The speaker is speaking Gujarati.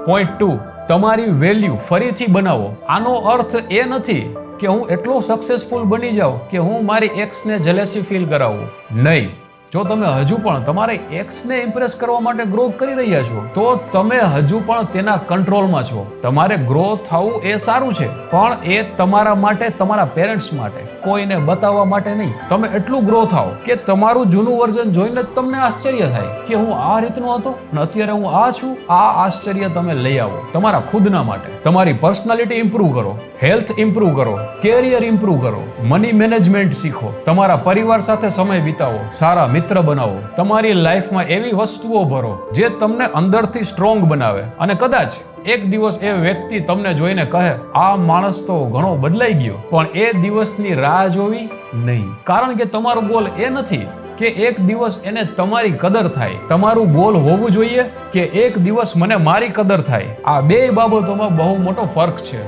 પોઈન્ટ 2, તમારી વેલ્યુ ફરીથી બનાવો. આનો અર્થ એ નથી કે હું એટલો સક્સેસફુલ બની જાઉં કે હું મારી એક્સને જેલેસી ફીલ કરાવું. નહીં. જો તમે હજુ પણ તમારા એક્સને ઇમ્પ્રેસ કરવા માટે ગ્રો કરી રહ્યા છો તો તમે હજુ પણ તેના કંટ્રોલમાં છો. તમારે ગ્રો થવું એ સારું છે, પણ એ તમારા માટે, તમારા પેરેન્ટ્સ માટે, કોઈને બતાવવા માટે નહીં. તમે એટલું ગ્રો થાઓ કે તમારું જૂનું વર્ઝન જોઈને જ તમને આશ્ચર્ય થાય કે હું આ રીતનો હતો અને અત્યારે હું આ છું. આ આશ્ચર્ય તમે લઈ આવો તમારા ખુદના માટે. તમારી પર્સનાલિટી ઇમ્પ્રૂવ કરો, હેલ્થ ઇમ્પ્રૂવ કરો, કેરિયર ઇમ્પ્રૂવ કરો, મની મેનેજમેન્ટ શીખો, તમારા પરિવાર સાથે સમય વિતાવો, સારા મિત્ર બનાવો, તમારી લાઈફમાં એવી વસ્તુઓ ભરો જે તમને અંદરથી સ્ટ્રોંગ બનાવે. અને કદાચ એક દિવસ એ વ્યક્તિ તમને જોઈને કહે આ માણસ તો ઘણો બદલાઈ ગયો, પણ એ દિવસની રાહ જોવી નહીં. કારણ કે તમારો ગોલ એ નથી કે એક દિવસ એને તમારી કદર થાય. તમારું ગોલ હોવું જોઈએ કે એક દિવસ મને મારી કદર થાય. આ બે બાબતોમાં બહુ મોટો ફર્ક છે.